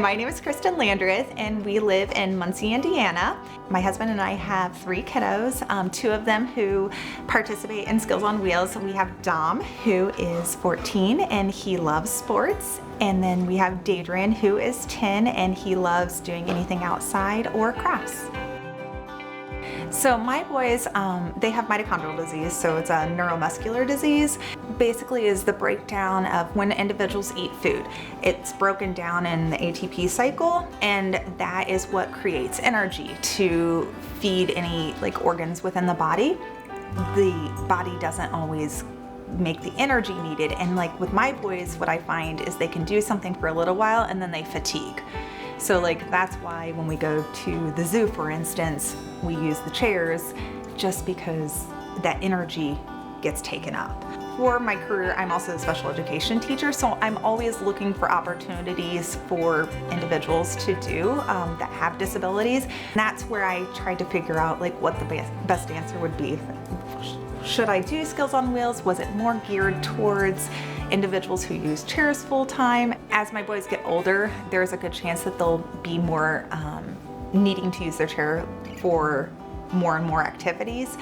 My name is Kristen Landreth and we live in Muncie, Indiana. My husband and I have 3 kiddos, 2 of them who participate in Skills on Wheels. We have Dom, who is 14 and he loves sports. And then we have Dadrian, who is 10 and he loves doing anything outside or crafts. So my boys, they have mitochondrial disease, so it's a neuromuscular disease. Basically is the breakdown of when individuals eat food. It's broken down in the ATP cycle, and that is what creates energy to feed any organs within the body. The body doesn't always make the energy needed, and with my boys, what I find is they can do something for a little while and then they fatigue. So that's why when we go to the zoo, for instance, we use the chairs, just because that energy gets taken up. For my career, I'm also a special education teacher, so I'm always looking for opportunities for individuals to do that have disabilities. And that's where I tried to figure out what the best answer would be. Should I do Skills on Wheels? Was it more geared towards individuals who use chairs full time? As my boys get older, there's a good chance that they'll be more needing to use their chair for more and more activities,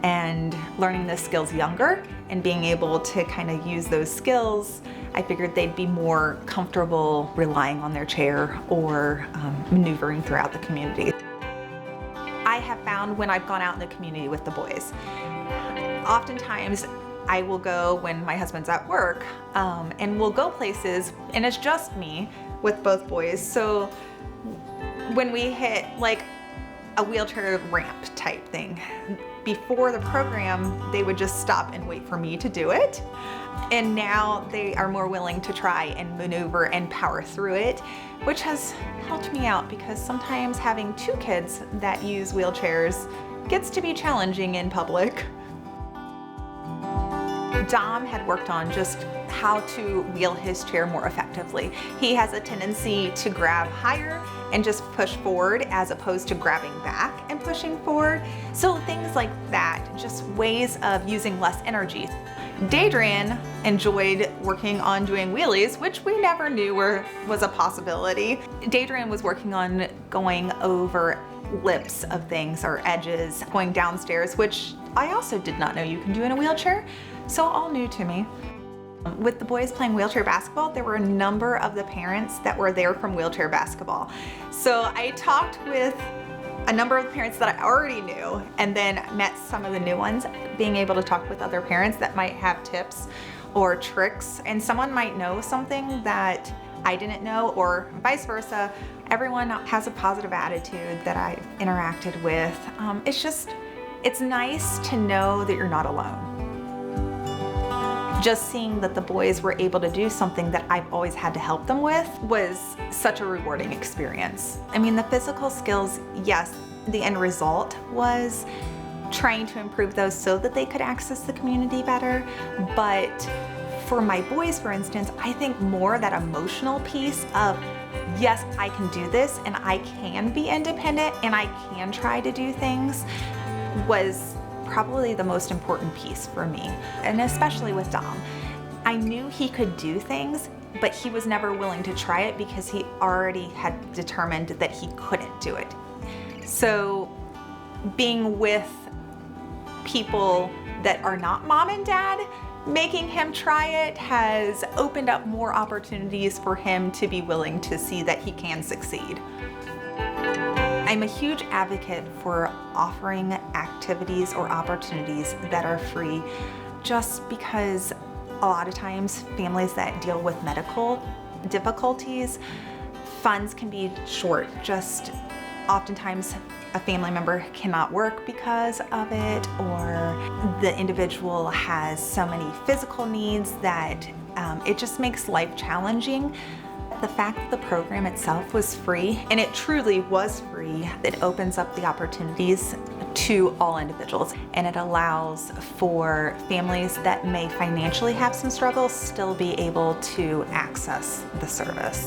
and learning the skills younger and being able to kind of use those skills, I figured they'd be more comfortable relying on their chair or maneuvering throughout the community. I have found when I've gone out in the community with the boys, oftentimes I will go when my husband's at work, and we'll go places and it's just me with both boys. So when we hit a wheelchair ramp type thing, before the program they would just stop and wait for me to do it, and now they are more willing to try and maneuver and power through it, which has helped me out because sometimes having 2 kids that use wheelchairs gets to be challenging in public. Dom had worked on just how to wheel his chair more effectively. He has a tendency to grab higher and just push forward as opposed to grabbing back and pushing forward. So things like that, just ways of using less energy. Dadrian enjoyed working on doing wheelies, which we never knew was a possibility. Dadrian was working on going over lips of things or edges, going downstairs, which I also did not know you can do in a wheelchair, so all new to me. With the boys playing wheelchair basketball, there were a number of the parents that were there from wheelchair basketball. So I talked with a number of the parents that I already knew, and then met some of the new ones, being able to talk with other parents that might have tips or tricks, and someone might know something that I didn't know, or vice versa. Everyone has a positive attitude that I've interacted with. It's nice to know that you're not alone. Just seeing that the boys were able to do something that I've always had to help them with was such a rewarding experience. I mean, the physical skills, yes, the end result was trying to improve those so that they could access the community better. But for my boys, for instance, I think more that emotional piece of, yes, I can do this and I can be independent and I can try to do things, was probably the most important piece for me, and especially with Dom. I knew he could do things, but he was never willing to try it because he already had determined that he couldn't do it. So being with people that are not mom and dad, making him try it has opened up more opportunities for him to be willing to see that he can succeed. I'm a huge advocate for offering activities or opportunities that are free, just because a lot of times families that deal with medical difficulties, funds can be short. Just oftentimes a family member cannot work because of it, or the individual has so many physical needs that it just makes life challenging. The fact that the program itself was free, and it truly was free, it opens up the opportunities to all individuals, and it allows for families that may financially have some struggles still be able to access the service.